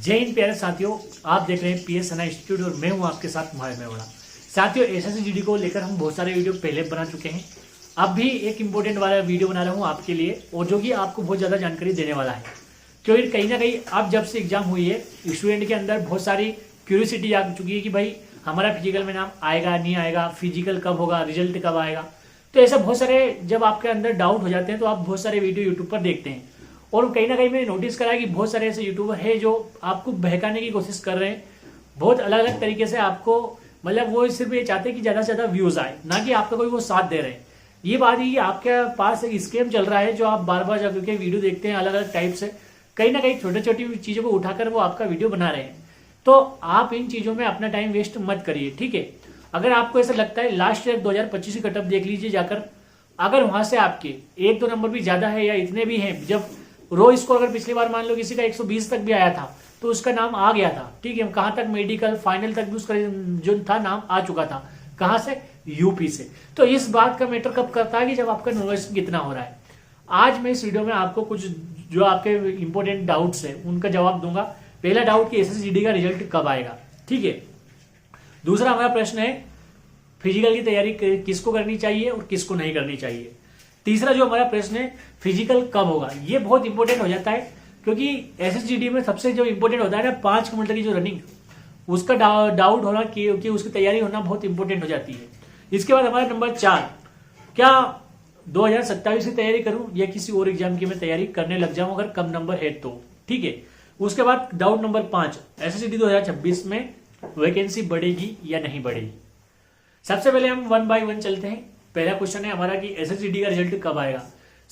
जय हिंद प्यारे साथियों, आप देख रहे हैं पीएस सना इंस्टीट्यूट और मैं हूं आपके साथ महावीर मेवड़ा। साथियों, एसएससी जीडी को लेकर हम बहुत सारे वीडियो पहले बना चुके हैं। अब भी एक इंपॉर्टेंट वाला वीडियो बना रहा हूं आपके लिए, और जो कि आपको बहुत ज़्यादा जानकारी देने वाला है। क्योंकि कहीं ना कहीं अब जब से एग्जाम हुई है, स्टूडेंट के अंदर बहुत सारी क्यूरियोसिटी आ चुकी है कि भाई हमारा फिजिकल में नाम आएगा नहीं आएगा, फिजिकल कब होगा, रिजल्ट कब आएगा। तो ऐसे बहुत सारे जब आपके अंदर डाउट हो जाते हैं तो आप बहुत सारे वीडियो यूट्यूब पर देखते हैं, और कहीं ना कहीं मैंने नोटिस करा है कि बहुत सारे ऐसे यूट्यूबर है जो आपको बहकाने की कोशिश कर रहे हैं। बहुत अलग अलग तरीके से आपको, मतलब वो सिर्फ ये चाहते हैं कि ज्यादा से ज्यादा व्यूज आए, ना कि आपका कोई वो साथ दे रहे हैं। ये बात है कि आपके पास एक स्कैम चल रहा है जो आप बार बार जाकर के वीडियो देखते हैं अलग अलग टाइप से, कहीं ना कहीं छोटी छोटी चीजों को उठाकर वो आपका वीडियो बना रहे हैं। तो आप इन चीजों में अपना टाइम वेस्ट मत करिए, ठीक है। अगर आपको ऐसा लगता है, लास्ट ईयर 2025 की कटअप देख लीजिए जाकर, अगर वहां से आपके एक दो नंबर भी ज्यादा है या इतने भी हैं, जब रो स्कोर अगर पिछली बार मान लो किसी का 120 तक भी आया था तो उसका नाम आ गया था, ठीक है। कहां तक, मेडिकल फाइनल तक भी उसका जो था नाम आ चुका था। कहां से? यूपी से। तो इस बात का मैटर कब करता है कि जब आपका नॉलेज कितना हो रहा है। आज मैं इस वीडियो में आपको कुछ जो आपके इंपॉर्टेंट डाउट्स है उनका जवाब दूंगा। पहला डाउट कि एसएससी का रिजल्ट कब आएगा, ठीक है। दूसरा हमारा प्रश्न है फिजिकल की तैयारी किसको करनी चाहिए और किसको नहीं करनी चाहिए। तीसरा जो हमारा प्रश्न है फिजिकल कब होगा। ये बहुत इंपॉर्टेंट हो जाता है, क्योंकि एसएसजीडी में सबसे जो इंपॉर्टेंट होता है ना 5 किलोमीटर की जो रनिंग, उसका डाउट होना कि उसकी तैयारी होना बहुत इंपॉर्टेंट हो जाती है। इसके बाद हमारा नंबर 4, क्या 2027 की तैयारी करूं या किसी और एग्जाम की मैं तैयारी करने लग जाऊं अगर कम नंबर है तो, ठीक है। उसके बाद डाउट नंबर 5, एसएसजीडी 2026 में वैकेंसी बढ़ेगी या नहीं बढ़ेगी। सबसे पहले हम 1 बाय 1 चलते हैं। पहला क्वेश्चन है हमारा कि एसएसजीडी का रिजल्ट कब आएगा।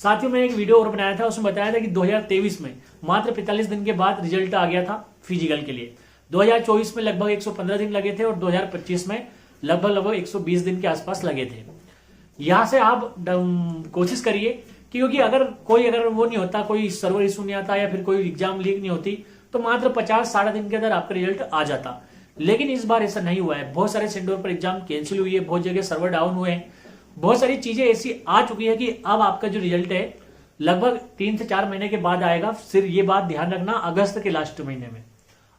साथियों, मैंने एक वीडियो और बनाया था, उसमें बताया था कि 2023 में मात्र 45 दिन के बाद रिजल्ट आ गया था फिजिकल के लिए। 2024 में लगभग 115 दिन लगे थे और 2025 में लगभग 120 दिन के आसपास लगे थे। यहां से आप कोशिश करिए, क्योंकि अगर वो नहीं होता, कोई सर्वर इशू नहीं आता या फिर कोई एग्जाम लीक नहीं होती, तो मात्र 50-60 दिन के अंदर आपका रिजल्ट आ जाता। लेकिन इस बार ऐसा नहीं हुआ है। बहुत सारे सेंटर पर एग्जाम कैंसिल हुई है, बहुत जगह सर्वर डाउन हुए हैं, बहुत सारी चीजें ऐसी आ चुकी है कि अब आपका जो रिजल्ट है लगभग 3 से 4 महीने के बाद आएगा। सिर्फ ये बात ध्यान रखना, अगस्त के लास्ट महीने में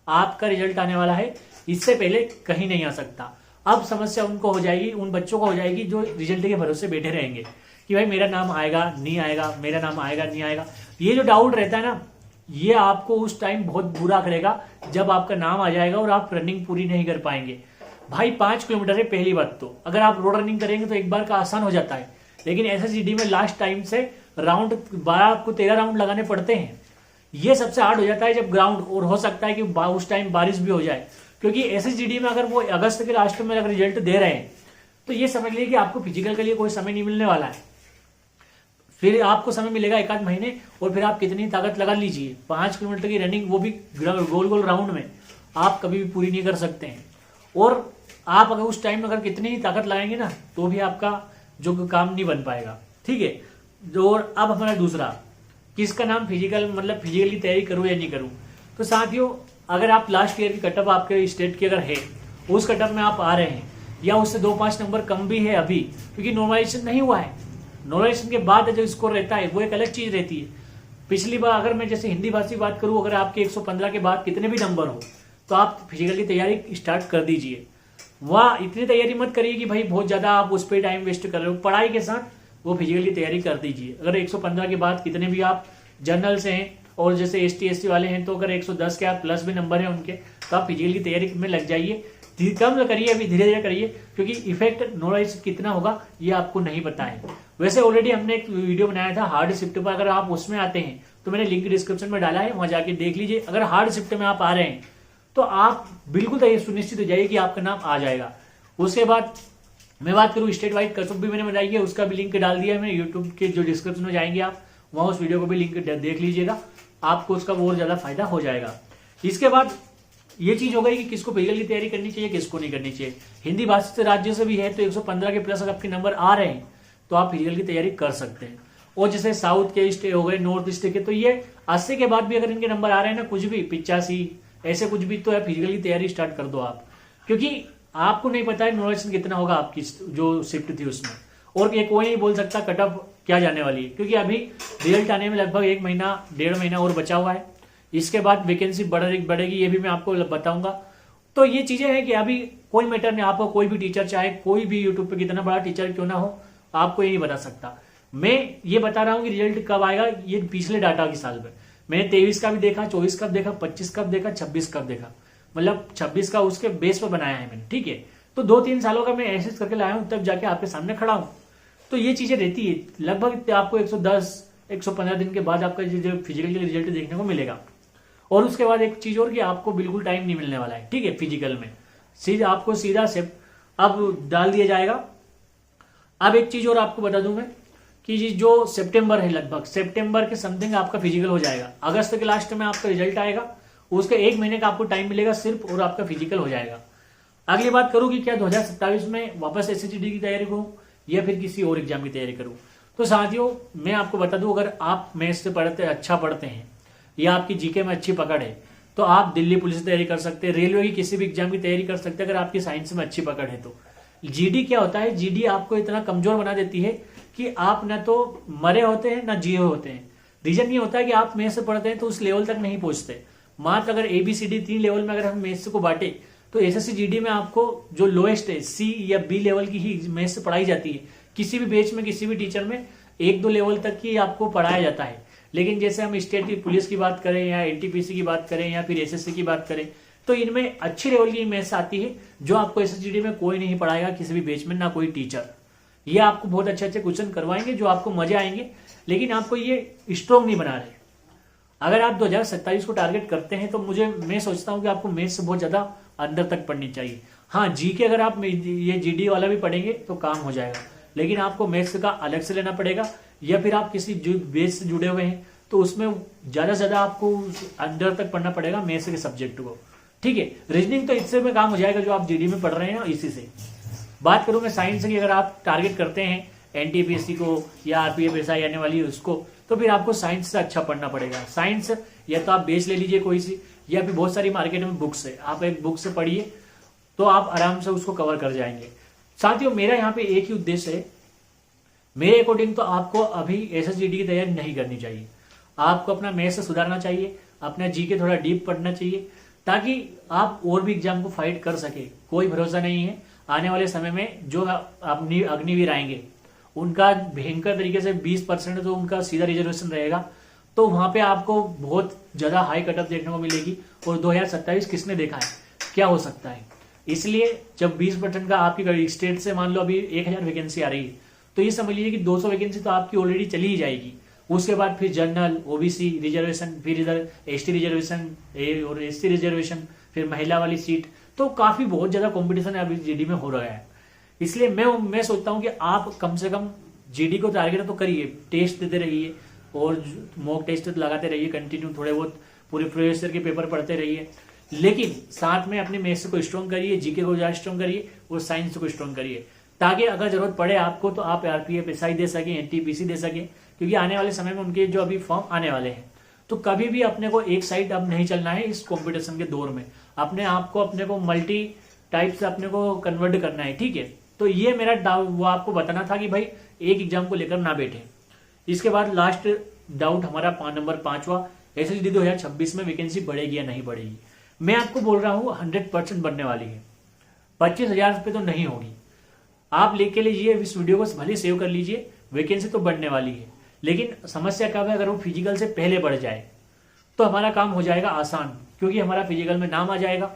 आपका रिजल्ट आने वाला है, इससे पहले कहीं नहीं आ सकता। अब समस्या उनको हो जाएगी, उन बच्चों को हो जाएगी जो रिजल्ट के भरोसे बैठे रहेंगे कि भाई मेरा नाम आएगा नहीं आएगा, मेरा नाम आएगा नहीं आएगा। ये जो डाउट रहता है ना, ये आपको उस टाइम बहुत बुरा करेगा जब आपका नाम आ जाएगा और आप रनिंग पूरी नहीं कर पाएंगे। भाई 5 किलोमीटर है पहली बात तो, अगर आप रोड रनिंग करेंगे तो एक बार का आसान हो जाता है, लेकिन एसएसजीडी में लास्ट टाइम से राउंड 12 आपको 13 राउंड लगाने पड़ते हैं। ये सबसे हार्ड हो जाता है जब ग्राउंड, और हो सकता है कि उस टाइम बारिश भी हो जाए, क्योंकि एसएसजीडी में अगर वो अगस्त के लास्ट में अगर रिजल्ट दे रहे हैं तो ये समझ लीजिए कि आपको फिजिकल के लिए कोई समय नहीं मिलने वाला है। फिर आपको समय मिलेगा 1 आध महीने, और फिर आप कितनी ताकत लगा लीजिए, 5 किलोमीटर की रनिंग, वो भी गोल गोल राउंड में, आप कभी भी पूरी नहीं कर सकते हैं। और आप अगर उस टाइम अगर कितनी ही ताकत लगाएंगे ना तो भी आपका जो काम नहीं बन पाएगा, ठीक है। और अब हमारा दूसरा, किसका नाम फिजिकल, मतलब फिजिकल की तैयारी करूं या नहीं करूं। तो साथियों, अगर आप लास्ट ईयर की कटअप आपके स्टेट की अगर है, उस कटअप में आप आ रहे हैं या उससे 2-5 नंबर कम भी है अभी, क्योंकि नॉर्मलाइजेशन नहीं हुआ है। नॉर्मलाइजेशन के बाद जो स्कोर रहता है वो एक अलग चीज रहती है। पिछली बार अगर मैं जैसे हिंदी भाषी बात करूं, अगर आपके 115 के बाद कितने भी नंबर हो तो आप फिजिकल की तैयारी स्टार्ट कर दीजिए। वह इतनी तैयारी मत करिए कि भाई बहुत ज्यादा आप उस पर टाइम वेस्ट कर रहे हो, पढ़ाई के साथ वो फिजिकल की तैयारी कर दीजिए। अगर 115 के बाद कितने भी आप जनरल से हैं और जैसे ST/SC वाले हैं, तो अगर 110 के आप प्लस भी नंबर है उनके, तो आप फिजिकल की तैयारी में लग जाइए। कम करिए, अभी धीरे धीरे करिए, क्योंकि इफेक्ट नॉलेज कितना होगा ये आपको नहीं पता है। वैसे ऑलरेडी हमने एक वीडियो बनाया था हार्ड शिफ्ट पर, अगर आप उसमें आते हैं तो मैंने लिंक डिस्क्रिप्शन में डाला है, वहां जाके देख लीजिए। अगर हार्ड शिफ्ट में आप आ रहे हैं तो आप बिल्कुल तैयारी सुनिश्चित हो जाइए कि आपका नाम आ जाएगा। उसके बाद मैं बात करूं स्टेट वाइज कटअप भी मैंने बनाई है, उसका भी लिंक डाल दिया है मैंने यूट्यूब के जो डिस्क्रिप्शन में जाएंगे आप, वहां उस वीडियो को भी लिंक देख लीजिएगा, आपको उसका बहुत ज्यादा फायदा हो जाएगा। इसके बाद ये चीज हो गई कि किसको फिजिकल की तैयारी करनी चाहिए, किसको नहीं करनी चाहिए। हिंदी भाषी राज्यों से भी है तो 115 के प्लस अगर आपके नंबर आ रहे हैं तो आप फिजिकल की तैयारी कर सकते हैं। और जैसे साउथ के स्टेट हो गए, नॉर्थ ईस्ट के, तो ये 80 के बाद भी अगर इनके नंबर आ रहे हैं ना, कुछ भी 85 ऐसे कुछ भी, तो है फिजिकल की तैयारी स्टार्ट कर दो आप, क्योंकि आपको नहीं पता है नॉलेज कितना होगा आपकी जो शिफ्ट थी उसमें। और ये कोई नहीं बोल सकता कटअप क्या जाने वाली है, क्योंकि अभी रिजल्ट आने में लगभग 1 महीना 1.5 महीना और बचा हुआ है। इसके बाद वैकेंसी बढ़ेगी, ये भी मैं आपको बताऊंगा। तो ये चीजें हैं कि अभी कोई मैटर नहीं, आपको कोई भी टीचर, चाहे कोई भी यूट्यूब पे कितना बड़ा टीचर क्यों ना हो, आपको ये नहीं बता सकता। मैं ये बता रहा हूँ कि रिजल्ट कब आएगा, ये पिछले डाटा के साल में मैंने 23 का भी देखा, 24 का भी देखा, 25 का भी देखा, 26 का भी देखा, मतलब 26 का उसके बेस पर बनाया है मैंने, ठीक है। तो 2-3 सालों का मैं ऐसे करके लाया हूं, तब जाके आपके सामने खड़ा हूं। तो ये चीजें रहती है, लगभग आपको 110-115 दिन के बाद आपका जो फिजिकल के रिजल्ट देखने को मिलेगा। और उसके बाद एक चीज और कि आपको बिल्कुल टाइम नहीं मिलने वाला है, ठीक है। फिजिकल में सीधा आपको सीधा से अब डाल दिया जाएगा। अब एक चीज और आपको बता दूं मैं कि जो सितंबर है, लगभग सितंबर के समथिंग आपका फिजिकल हो जाएगा। अगस्त के लास्ट में आपका रिजल्ट आएगा, उसके 1 महीने का आपको टाइम मिलेगा सिर्फ, और आपका फिजिकल हो जाएगा। अगली बात करूं कि क्या 2027 में वापस SSGD की तैयारी करूं या फिर किसी और एग्जाम की तैयारी करूं। तो साथियों मैं आपको बता दूं, अगर आप मैथ्स से अच्छा पढ़ते हैं या आपकी जीके में अच्छी पकड़ है तो आप दिल्ली पुलिस की तैयारी कर सकते हैं, रेलवे की किसी भी एग्जाम की तैयारी कर सकते हैं, अगर आपकी साइंस में अच्छी पकड़ है तो। GD क्या होता है, GD आपको इतना कमजोर बना देती है कि आप ना तो मरे होते हैं ना जिए होते हैं। रीजन ये होता है कि आप मैथ्स से पढ़ते हैं तो उस लेवल तक नहीं पहुंचते। मात्र अगर ABCD 3 लेवल में अगर हम मैथ्स को बांटे तो SSC-GD में आपको जो लोएस्ट है C या B लेवल की ही मैथ्स पढ़ाई जाती है। किसी भी बैच में किसी भी टीचर में 1-2 लेवल तक ही आपको पढ़ाया जाता है। लेकिन जैसे हम स्टेट की पुलिस की बात करें या NTPC की बात करें या फिर SSC की बात करें तो इनमें अच्छी लेवल की मैथ्स आती है, जो आपको SSC-GD में कोई नहीं पढ़ाएगा किसी भी बैच में, ना कोई टीचर। ये आपको बहुत अच्छे अच्छे क्वेश्चन करवाएंगे जो आपको मजे आएंगे, लेकिन आपको ये स्ट्रॉन्ग नहीं बना रहे। अगर आप 2027 को टारगेट करते हैं तो मैं सोचता हूं कि आपको मैथ्स से बहुत ज्यादा अंदर तक पढ़नी चाहिए। हाँ, GK अगर आप ये GD वाला भी पढ़ेंगे तो काम हो जाएगा, लेकिन आपको मैथ्स का अलग से लेना पड़ेगा, या फिर आप किसी बेस से जुड़े हुए हैं तो उसमें ज्यादा से ज्यादा आपको अंदर तक पढ़ना पड़ेगा मैथ्स के सब्जेक्ट को, ठीक है। रीजनिंग तो इससे में काम हो जाएगा जो आप GD में पढ़ रहे हैं इसी से। बात करूं मैं साइंस की, अगर आप टारगेट करते हैं NTPC को या RPF SI आने वाली है उसको, तो फिर आपको साइंस से अच्छा पढ़ना पड़ेगा। साइंस या तो आप बेस ले लीजिए कोई सी, या फिर बहुत सारी मार्केट में बुक्स है, आप एक बुक से पढ़िए तो आप आराम से उसको कवर कर जाएंगे। साथियों मेरा यहाँ पे एक ही उद्देश्य है, मेरे अकॉर्डिंग तो आपको अभी SSGD की तैयारी नहीं करनी चाहिए। आपको अपना मैथ्स सुधारना चाहिए, अपना GK थोड़ा डीप पढ़ना चाहिए, ताकि आप और भी एग्जाम को फाइट कर सके। कोई भरोसा नहीं है आने वाले समय में जो अग्निवीर आएंगे उनका भयंकर तरीके से 20% तो उनका सीधा रिजर्वेशन रहेगा, तो वहां पे आपको बहुत ज्यादा हाई कटअप देखने को मिलेगी। और 2027 किसने देखा है, क्या हो सकता है। इसलिए जब 20% का आपकी स्टेट से मान लो अभी 1000 वैकेंसी आ रही है, तो ये समझ लीजिए कि 200 वैकेंसी तो आपकी ऑलरेडी चली ही जाएगी। उसके बाद फिर जनरल, OBC रिजर्वेशन, फिर इधर ST रिजर्वेशन और SC रिजर्वेशन, फिर महिला वाली सीट, तो काफी बहुत ज्यादा कॉम्पिटिशन है अभी GD में हो रहा है। इसलिए मैं सोचता हूं कि आप कम से कम GD को टारगेट तो करिए, टेस्ट देते रहिए और मॉक टेस्ट लगाते रहिए कंटिन्यू, थोड़े बहुत पूरे प्रोफेसर के पेपर पढ़ते रहिए, लेकिन साथ में अपने मैथ्स को स्ट्रॉन्ग करिए, GK को ज्यादा स्ट्रॉन्ग करिए और साइंस को स्ट्रॉन्ग करिए, ताकि अगर जरूरत पड़े आपको तो आप RPF SI दे सके, NTPC दे सके। क्योंकि आने वाले समय में उनके जो अभी फॉर्म आने वाले हैं, तो कभी भी अपने को एक साइड अब नहीं चलना है। इस कंपटीशन के दौर में अपने आप को अपने को मल्टी टाइप से अपने को कन्वर्ट करना है, ठीक है। तो ये मेरा वो आपको बताना था कि भाई एक एग्जाम को लेकर ना बैठे। इसके बाद लास्ट डाउट हमारा नंबर 5वां, SSGD 2026 में वैकेंसी बढ़ेगी या नहीं बढ़ेगी। मैं आपको बोल रहा हूँ 100% बढ़ने वाली है। 25,000 पे तो नहीं होगी। आप लेके लीजिए, इस वीडियो को भले सेव कर लीजिए, वैकेंसी तो बढ़ने वाली है। लेकिन समस्या क्या है, अगर वो फिजिकल से पहले बढ़ जाए तो हमारा काम हो जाएगा आसान, क्योंकि हमारा फिजिकल में नाम आ जाएगा।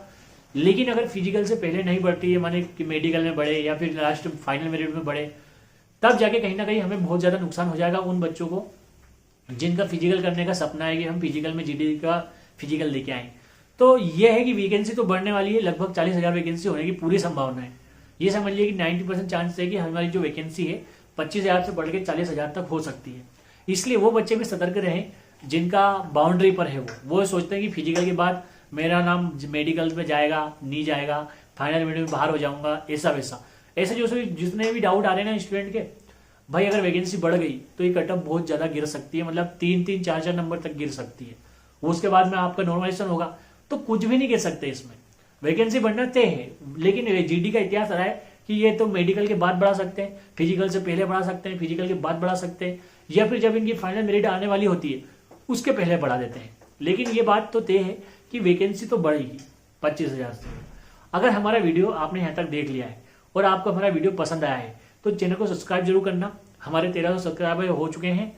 लेकिन अगर फिजिकल से पहले नहीं बढ़ती है, माने कि मेडिकल में बढ़े या फिर लास्ट फाइनल मेरिट में बढ़े, तब जाके कहीं ना कहीं हमें बहुत ज्यादा नुकसान हो जाएगा उन बच्चों को जिनका फिजिकल करने का सपना है कि हम फिजिकल में GD का फिजिकल लेके आए। तो यह है कि वैकेंसी तो बढ़ने वाली है, लगभग 40,000 वैकेंसी होने की पूरी संभावना है। ये समझ लीजिए कि 90% चांस है कि हमारी जो वैकेंसी है 25,000 से बढ़ के 40,000 तक हो सकती है। इसलिए वो बच्चे भी सतर्क रहें जिनका बाउंड्री पर है, वो सोचते हैं कि फिजिकल के बाद मेरा नाम मेडिकल में जाएगा, नहीं जाएगा, फाइनल मेरिट में बाहर हो जाऊंगा, ऐसा वैसा। ऐसे जो जितने भी डाउट आ रहे हैं ना स्टूडेंट के, भाई अगर वैकेंसी बढ़ गई तो ये कटअप बहुत ज्यादा गिर सकती है, मतलब 3-3, 4-4 नंबर तक गिर सकती है। उसके बाद में आपका नॉर्मलाइजेशन होगा तो कुछ भी नहीं कह सकते इसमें। वैकेंसी बढ़ना तय है, लेकिन GD का इतिहास रहा है कि ये तो मेडिकल के बाद बढ़ा सकते हैं, फिजिकल से पहले बढ़ा सकते हैं, फिजिकल के बाद बढ़ा सकते हैं, या फिर जब इनकी फाइनल मेरिट आने वाली होती है उसके पहले बढ़ा देते हैं। लेकिन ये बात तो तय है कि वैकेंसी तो बढ़ेगी 25,000 से। अगर हमारा वीडियो आपने यहाँ तक देख लिया है और आपको हमारा वीडियो पसंद आया है तो चैनल को सब्सक्राइब जरूर करना। हमारे 1300 सब्सक्राइबर हो चुके हैं।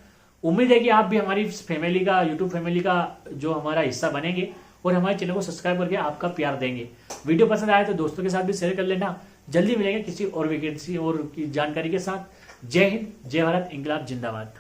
उम्मीद है कि आप भी हमारी फैमिली का, यूट्यूब फैमिली का जो हमारा हिस्सा बनेंगे और हमारे चैनल को सब्सक्राइब करके आपका प्यार देंगे। वीडियो पसंद आए तो दोस्तों के साथ भी शेयर कर लेना। जल्दी मिलेंगे किसी और वैकेंसी और की जानकारी के साथ। जय हिंद, जय भारत, इंकलाब जिंदाबाद।